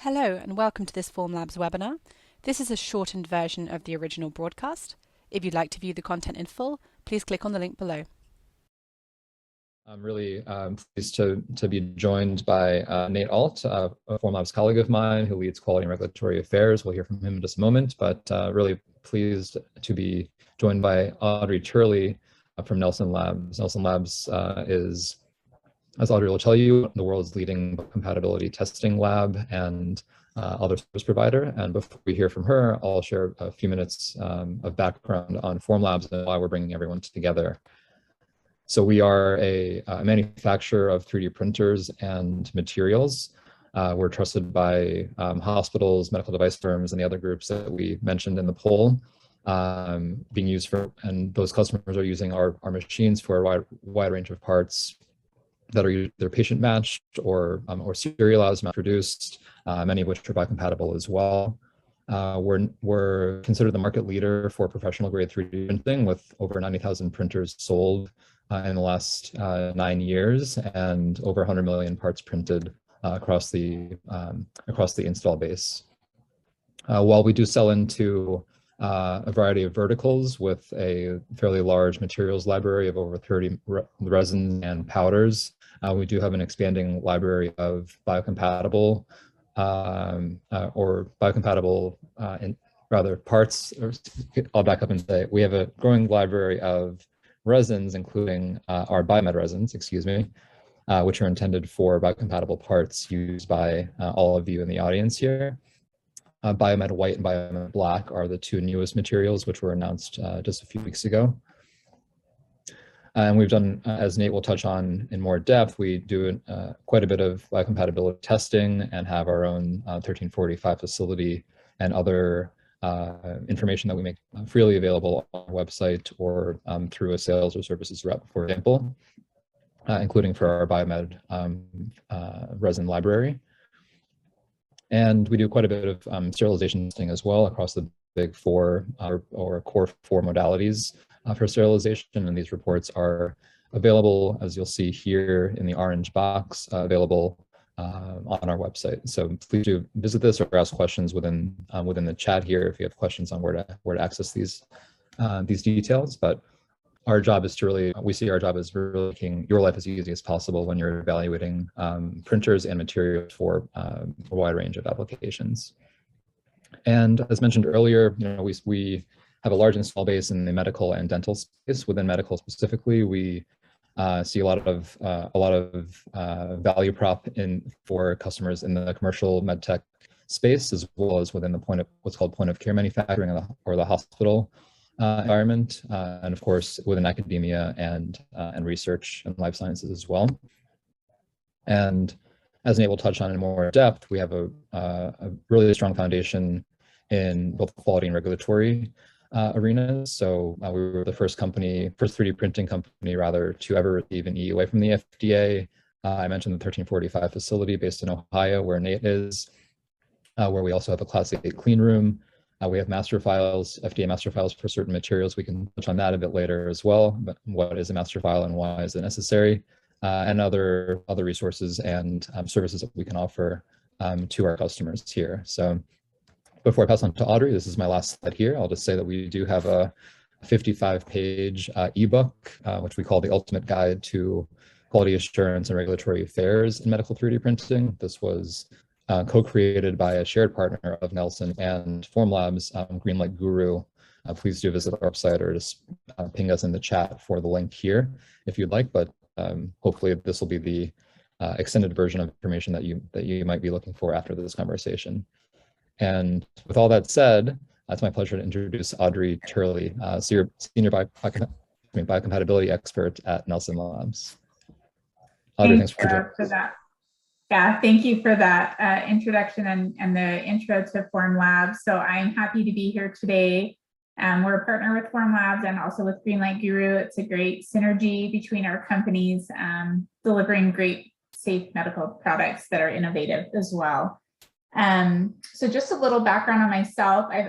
Hello and welcome to this Formlabs webinar. This is a shortened version of the original broadcast. If you'd like to view the content in full, please click on the link below. I'm really pleased to be joined by Nate Alt, a Formlabs colleague of mine who leads quality and regulatory affairs. We'll hear from him in just a moment, but really pleased to be joined by Audrey Turley from Nelson Labs. Nelson Labs is, as Audrey will tell you, the world's leading compatibility testing lab and other service provider. And before we hear from her, I'll share a few minutes of background on Formlabs and why we're bringing everyone together. So we are a manufacturer of 3D printers and materials. We're trusted by hospitals, medical device firms, and the other groups that we mentioned in the poll, being used for, and those customers are using our machines for a wide range of parts that are either patient matched or serialized, mass produced, many of which are biocompatible as well. We're considered the market leader for professional grade 3D printing with over 90,000 printers sold in the last 9 years and over 100 million parts printed across the install base. While we do sell into a variety of verticals with a fairly large materials library of over 30 resins and powders, we do have an expanding library of biocompatible parts. I'll back up and say we have a growing library of resins, including our biomed resins, which are intended for biocompatible parts used by all of you in the audience here. Biomed White and Biomed Black are the two newest materials, which were announced just a few weeks ago. And we've done, as Nate will touch on in more depth, we do quite a bit of biocompatibility testing and have our own 1345 facility and other information that we make freely available on our website or through a sales or services rep, for example, including for our biomed resin library. And we do quite a bit of sterilization testing as well across the big four or core four modalities for sterilization. And these reports are available, as you'll see here in the orange box, available on our website. So please do visit this or ask questions within the chat here if you have questions on where to access these details. But our job is we see our job as really making your life as easy as possible when you're evaluating printers and materials for a wide range of applications. And as mentioned earlier, we have a large install base in the medical and dental space. Within medical specifically, we see a lot of value prop for customers in the commercial medtech space, as well as within the what's called point of care manufacturing or the hospital environment, and of course within academia and research and life sciences as well. And as Nate will touch on in more depth, we have a really strong foundation in both quality and regulatory arenas. So we were the first 3D printing company to ever receive an EUA from the FDA. I mentioned the 1345 facility based in Ohio, where Nate is, where we also have a Class 8 clean room. We have master files, FDA master files for certain materials. We can touch on that a bit later as well, but what is a master file and why is it necessary? And other resources and services that we can offer to our customers here. So before I pass on to Audrey, this is my last slide here. I'll just say that we do have a 55-page ebook, which we call the Ultimate Guide to Quality Assurance and Regulatory Affairs in Medical 3D Printing. This was co-created by a shared partner of Nelson and Formlabs, Greenlight Guru. Please do visit our website or just ping us in the chat for the link here if you'd like, but hopefully this will be the extended version of information that you might be looking for after this conversation. And with all that said, it's my pleasure to introduce Audrey Turley, Senior Biocompatibility Expert at Nelson Labs. Audrey, thanks for joining that. Yeah, thank you for that introduction and the intro to Formlabs. So I'm happy to be here today. We're a partner with Formlabs and also with Greenlight Guru. It's a great synergy between our companies, delivering great, safe medical products that are innovative as well. So just a little background on myself. I've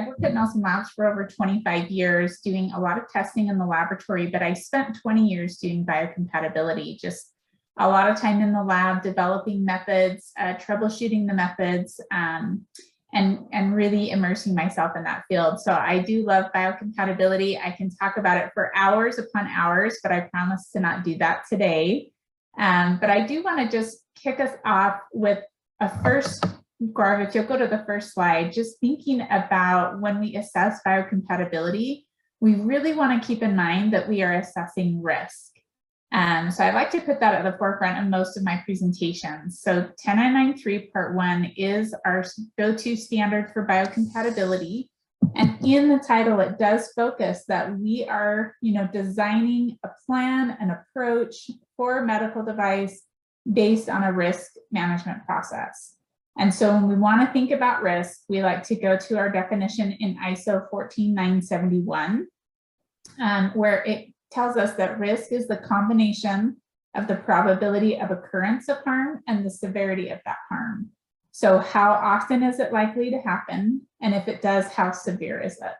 worked at Nelson Labs for over 25 years doing a lot of testing in the laboratory, but I spent 20 years doing biocompatibility, just a lot of time in the lab developing methods, troubleshooting the methods, and really immersing myself in that field. So I do love biocompatibility. I can talk about it for hours upon hours, but I promise to not do that today. But I do want to just kick us off with a first, Gaurav, if you'll go to the first slide, just thinking about when we assess biocompatibility, we really want to keep in mind that we are assessing risk. So I like to put that at the forefront of most of my presentations. So 10993 Part 1 is our go-to standard for biocompatibility. And in the title, it does focus that we are, designing a plan, an approach for a medical device based on a risk management process. And so when we want to think about risk, we like to go to our definition in ISO 14971, where it tells us that risk is the combination of the probability of occurrence of harm and the severity of that harm. So how often is it likely to happen? And if it does, how severe is it?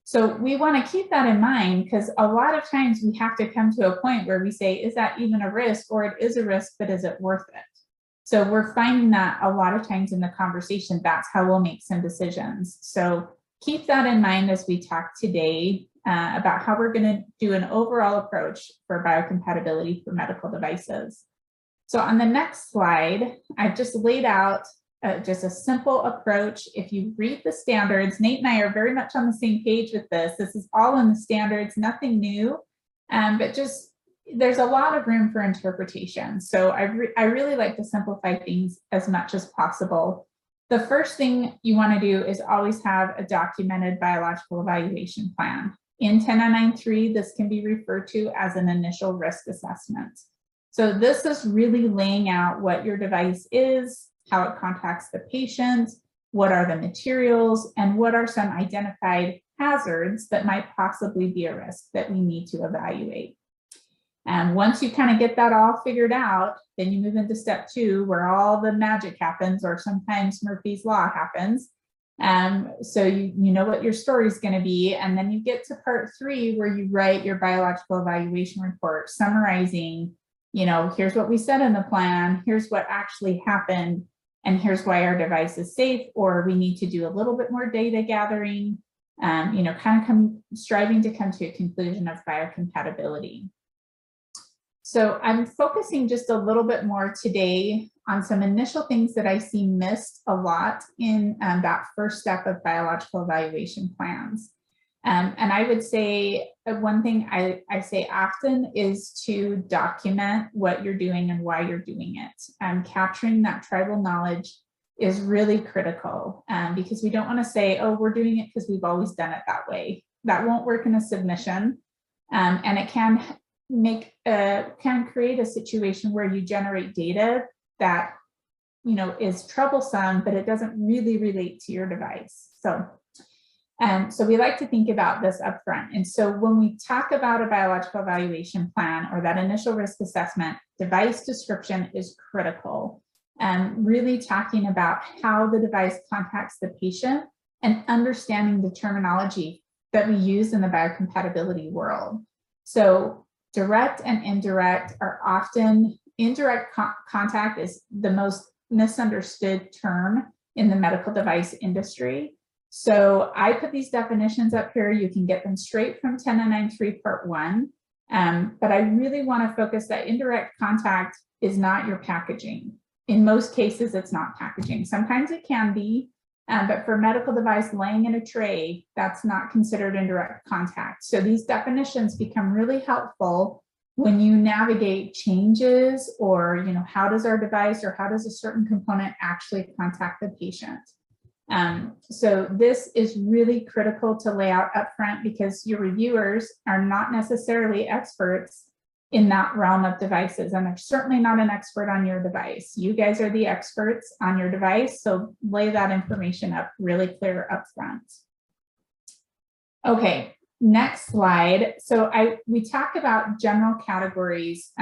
So we want to keep that in mind, because a lot of times we have to come to a point where we say, is that even a risk? Or it is a risk, but is it worth it? So we're finding that a lot of times in the conversation, that's how we'll make some decisions. So keep that in mind as we talk today about how we're going to do an overall approach for biocompatibility for medical devices. So on the next slide, I've just laid out just a simple approach. If you read the standards, Nate and I are very much on the same page with this. This is all in the standards, nothing new, but just there's a lot of room for interpretation. So I really like to simplify things as much as possible. The first thing you want to do is always have a documented biological evaluation plan. In 10993, this can be referred to as an initial risk assessment. So this is really laying out what your device is, how it contacts the patient, what are the materials, and what are some identified hazards that might possibly be a risk that we need to evaluate. And once you kind of get that all figured out, then you move into step 2, where all the magic happens, or sometimes Murphy's Law happens. So you know what your story is going to be, and then you get to part 3, where you write your biological evaluation report summarizing, here's what we said in the plan, here's what actually happened, and here's why our device is safe, or we need to do a little bit more data gathering, striving to come to a conclusion of biocompatibility. So I'm focusing just a little bit more today on some initial things that I see missed a lot in that first step of biological evaluation plans. And I would say one thing I say often is to document what you're doing and why you're doing it. Capturing that tribal knowledge is really critical, because we don't want to say, oh, we're doing it because we've always done it that way. That won't work in a submission, and it can create a situation where you generate data that is troublesome, but it doesn't really relate to your device. So we like to think about this up front. And so when we talk about a biological evaluation plan or that initial risk assessment, device description is critical. Really talking about how the device contacts the patient and understanding the terminology that we use in the biocompatibility world. So direct and indirect are often, indirect contact is the most misunderstood term in the medical device industry. So I put these definitions up here. You can get them straight from 10993 Part 1. But I really want to focus that indirect contact is not your packaging. In most cases, it's not packaging. Sometimes it can be, but for medical device laying in a tray, that's not considered indirect contact. So these definitions become really helpful when you navigate changes, or how does our device or how does a certain component actually contact the patient. So this is really critical to lay out upfront, because your reviewers are not necessarily experts in that realm of devices, and they're certainly not an expert on your device. You guys are the experts on your device, so lay that information up really clear upfront. Okay, next slide. So we talk about general categories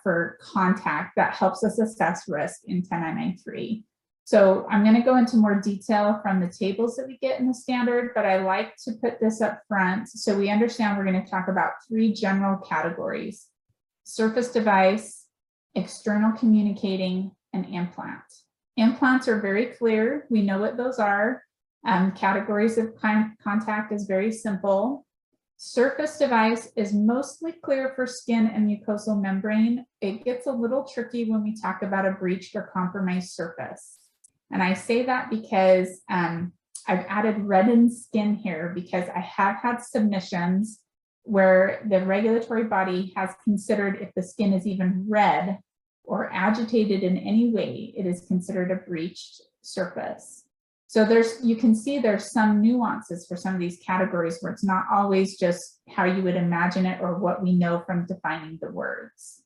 for contact that helps us assess risk in 10993. So I'm going to go into more detail from the tables that we get in the standard, but I like to put this up front so we understand we're going to talk about 3 general categories: surface device, external communicating, and implant. Implants are very clear. We know what those are. Categories of contact is very simple. Surface device is mostly clear for skin and mucosal membrane. It gets a little tricky when we talk about a breached or compromised surface. And I say that because I've added reddened skin here because I have had submissions where the regulatory body has considered if the skin is even red or agitated in any way, it is considered a breached surface. So you can see there's some nuances for some of these categories where it's not always just how you would imagine it or what we know from defining the words.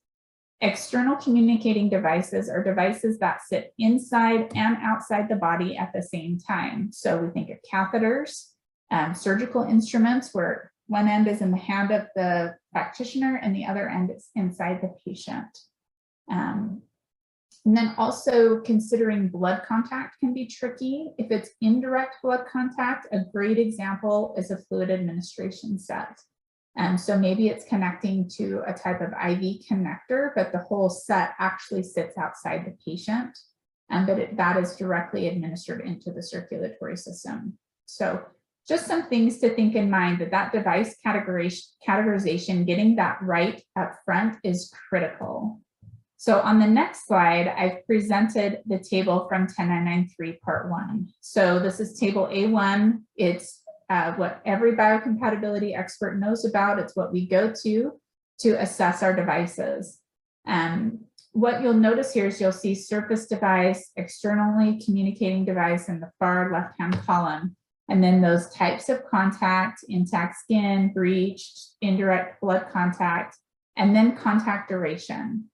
External communicating devices are devices that sit inside and outside the body at the same time. So we think of catheters, surgical instruments where one end is in the hand of the practitioner and the other end is inside the patient. And then also considering blood contact can be tricky. If it's indirect blood contact, a great example is a fluid administration set. So maybe it's connecting to a type of IV connector, but the whole set actually sits outside the patient, but that is directly administered into the circulatory system. So just some things to think in mind that device categorization, getting that right up front is critical. So on the next slide, I've presented the table from 10993 Part 1. So this is table A1. It's what every biocompatibility expert knows about. It's what we go to assess our devices. What you'll notice here is you'll see surface device, externally communicating device in the far left-hand column, and then those types of contact, intact skin, breached, indirect blood contact, and then contact duration.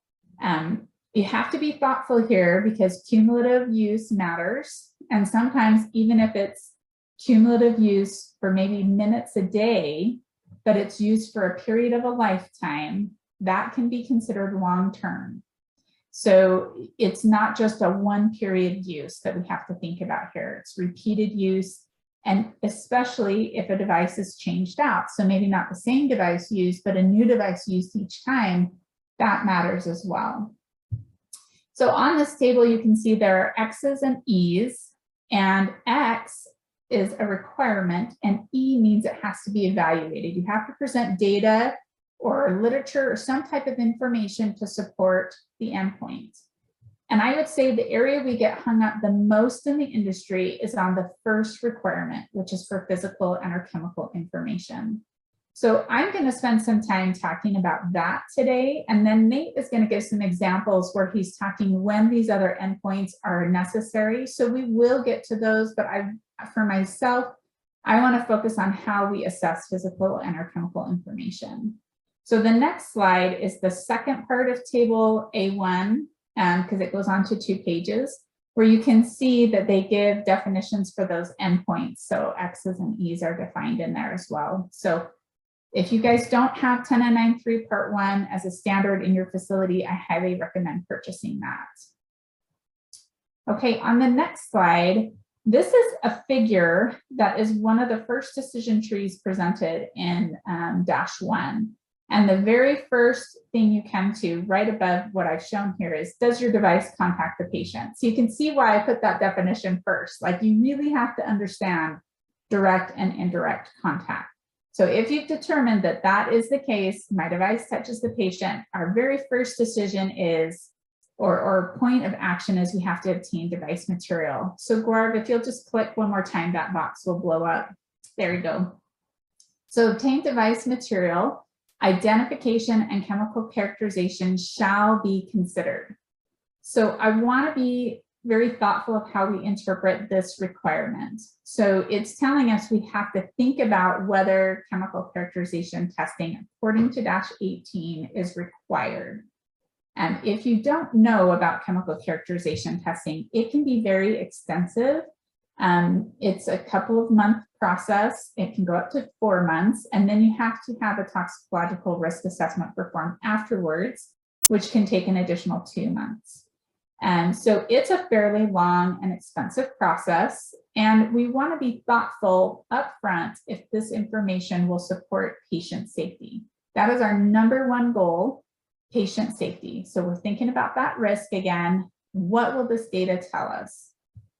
You have to be thoughtful here because cumulative use matters. And sometimes even if it's cumulative use for maybe minutes a day, but it's used for a period of a lifetime, that can be considered long-term. So it's not just a one period use that we have to think about here. It's repeated use, and especially if a device is changed out. So maybe not the same device used, but a new device used each time, that matters as well. So on this table, you can see there are X's and E's, and X is a requirement and E means it has to be evaluated. You have to present data or literature or some type of information to support the endpoint. And I would say the area we get hung up the most in the industry is on the first requirement, which is for physical and or chemical information. So I'm going to spend some time talking about that today, and then Nate is going to give some examples where he's talking when these other endpoints are necessary. So we will get to those, but for myself, I want to focus on how we assess physical and or chemical information. So the next slide is the second part of table A1, because it goes on to 2 pages, where you can see that they give definitions for those endpoints. So X's and E's are defined in there as well. So if you guys don't have 10993 Part 1 as a standard in your facility, I highly recommend purchasing that. Okay, on the next slide, this is a figure that is one of the first decision trees presented in -1. And the very first thing you come to right above what I've shown here is, does your device contact the patient? So you can see why I put that definition first. Like, you really have to understand direct and indirect contact. So if you've determined that that is the case, my device touches the patient, our very first decision is, or point of action is, we have to obtain device material. So Gaurav, if you'll just click one more time, that box will blow up. There you go. So obtain device material, identification and chemical characterization shall be considered. So I want to be very thoughtful of how we interpret this requirement. So it's telling us we have to think about whether chemical characterization testing according to -18 is required. And if you don't know about chemical characterization testing, it can be very extensive. It's a couple of month process. It can go up to 4 months, and then you have to have a toxicological risk assessment performed afterwards, which can take an additional 2 months. And so it's a fairly long and expensive process, and we want to be thoughtful upfront if this information will support patient safety. That is our #1 goal. patient safety. So we're thinking about that risk again. What will this data tell us?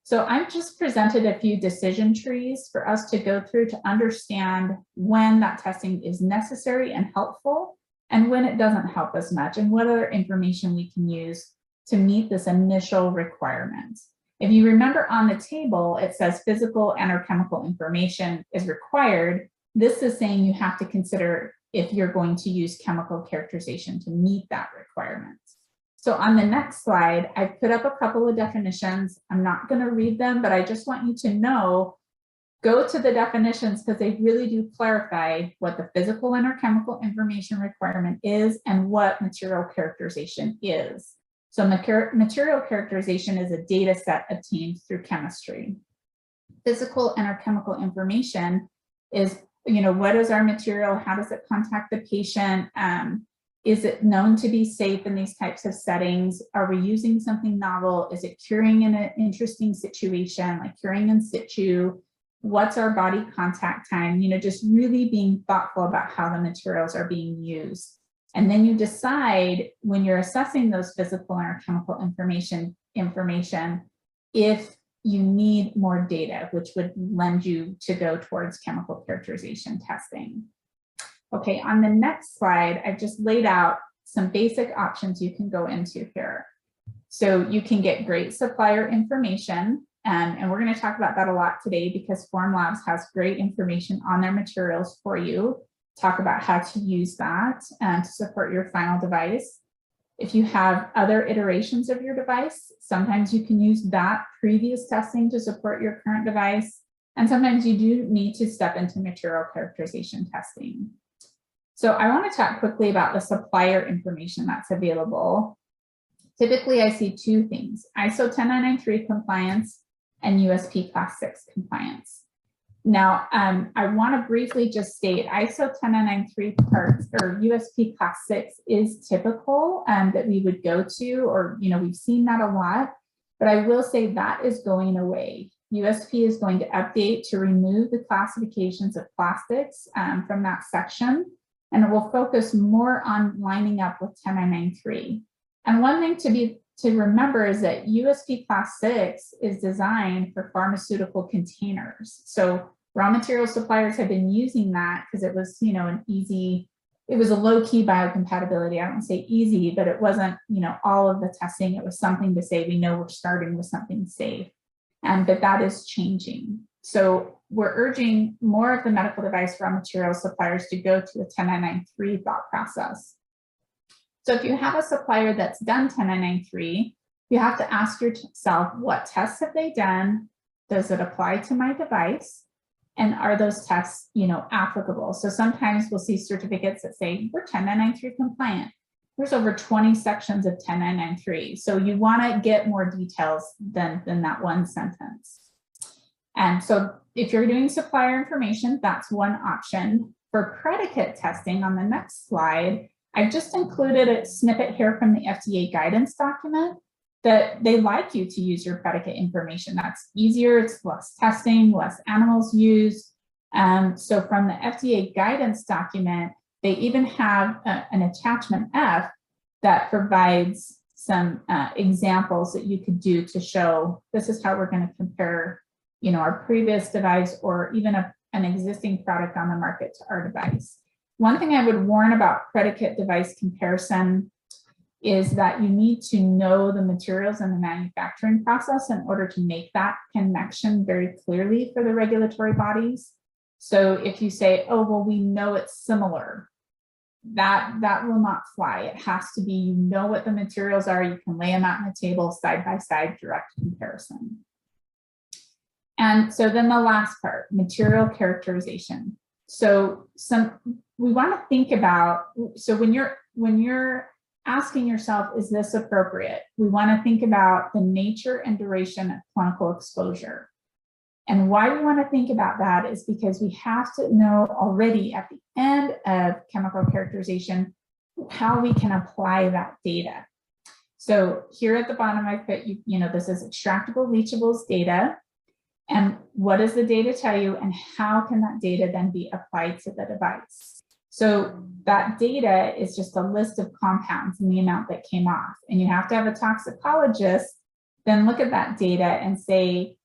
So I've just presented a few decision trees for us to go through to understand when that testing is necessary and helpful, and when it doesn't help as much, and what other information we can use to meet this initial requirement. If you remember on the table, it says physical and or chemical information is required. This is saying you have to consider if you're going to use chemical characterization to meet that requirement. So on the next slide, I've put up a couple of definitions. I'm not going to read them, but I just want you to know, go to the definitions because they really do clarify what the physical and or chemical information requirement is and what material characterization is. So material characterization is a data set obtained through chemistry. Physical and or chemical information is, what is our material? How does it contact the patient? Is it known to be safe in these types of settings? Are we using something novel? Is it curing in an interesting situation, like curing in situ? What's our body contact time? Just really being thoughtful about how the materials are being used. And then you decide when you're assessing those physical or chemical information if you need more data, which would lend you to go towards chemical characterization testing. Okay, on the next slide, I've just laid out some basic options you can go into here. So you can get great supplier information, and we're going to talk about that a lot today because Formlabs has great information on their materials for you. Talk about how to use that to support your final device. If you have other iterations of your device, sometimes you can use that previous testing to support your current device, and sometimes you do need to step into material characterization testing. So I want to talk quickly about the supplier information that's available. Typically, I see two things: ISO 10993 compliance and USP Class 6 compliance. Now, I want to briefly just state ISO 10993 parts or USP Class 6 is typical that we would go to, or we've seen that a lot, but I will say that is going away. USP is going to update to remove the classifications of plastics from that section, and it will focus more on lining up with 10993. And one thing to remember is that USP Class 6 is designed for pharmaceutical containers. So raw material suppliers have been using that because it was, it was a low-key biocompatibility. I don't say easy, but it wasn't, all of the testing. It was something to say, we know we're starting with something safe. But that is changing. So we're urging more of the medical device raw material suppliers to go to a 10993 thought process. So if you have a supplier that's done 10993, you have to ask yourself, what tests have they done? Does it apply to my device? And are those tests, applicable? So sometimes we'll see certificates that say we're 10993 compliant. There's over 20 sections of 10993. So you want to get more details than that one sentence. And so if you're doing supplier information, that's one option. For predicate testing on the next slide, I've just included a snippet here from the FDA guidance document that they like you to use your predicate information. That's easier, it's less testing, less animals used. So from the FDA guidance document, they even have an attachment F that provides some examples that you could do to show this is how we're going to compare, our previous device or even an existing product on the market to our device. One thing I would warn about predicate device comparison is that you need to know the materials and the manufacturing process in order to make that connection very clearly for the regulatory bodies. So if you say, oh, well, we know it's similar, that will not fly. It has to be, what the materials are, you can lay them out on the table, side by side, direct comparison. And so then the last part, material characterization. So we want to think about, so when you're asking yourself, is this appropriate? We want to think about the nature and duration of clinical exposure. And why we want to think about that is because we have to know already at the end of chemical characterization how we can apply that data. So here at the bottom, I put, this is extractable leachables data. And what does the data tell you? And how can that data then be applied to the device? So that data is just a list of compounds and the amount that came off. And you have to have a toxicologist then look at that data and say,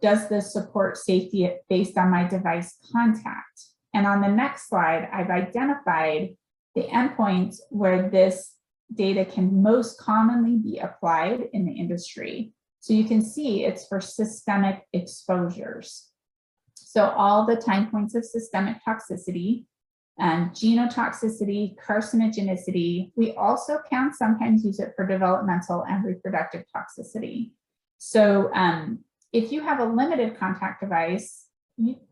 does this support safety based on my device contact? And on the next slide, I've identified the endpoints where this data can most commonly be applied in the industry. So you can see it's for systemic exposures. So all the time points of systemic toxicity and genotoxicity, carcinogenicity. We also can sometimes use it for developmental and reproductive toxicity. So if you have a limited contact device,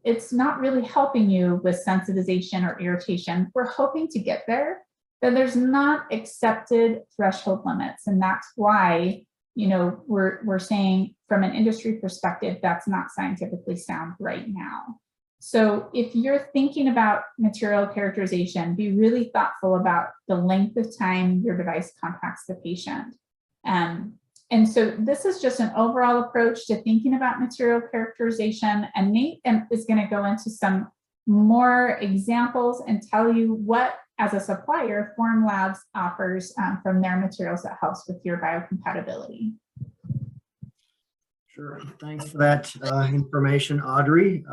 it's not really helping you with sensitization or irritation. We're hoping to get there, but there's not accepted threshold limits. And that's why, we're saying from an industry perspective, that's not scientifically sound right now. So if you're thinking about material characterization, be really thoughtful about the length of time your device contacts the patient. And so this is just an overall approach to thinking about material characterization. And Nate is going to go into some more examples and tell you what, as a supplier, Formlabs offers from their materials that helps with your biocompatibility. Sure. Thanks for that information, Audrey.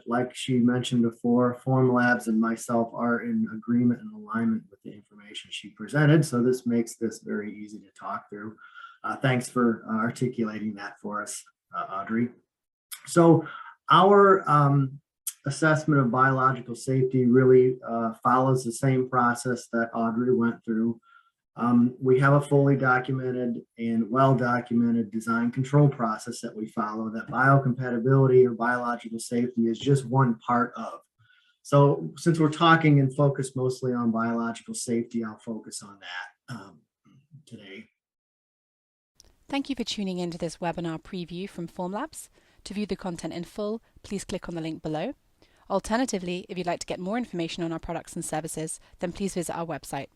Like she mentioned before, Formlabs and myself are in agreement and alignment with the information she presented. So this makes this very easy to talk through. Thanks for articulating that for us, Audrey. So our assessment of biological safety really follows the same process that Audrey went through. We have a fully documented and well-documented design control process that we follow that biocompatibility or biological safety is just one part of. So since we're talking and focused mostly on biological safety, I'll focus on that today. Thank you for tuning into this webinar preview from Formlabs. To view the content in full, please click on the link below. Alternatively, if you'd like to get more information on our products and services, then please visit our website.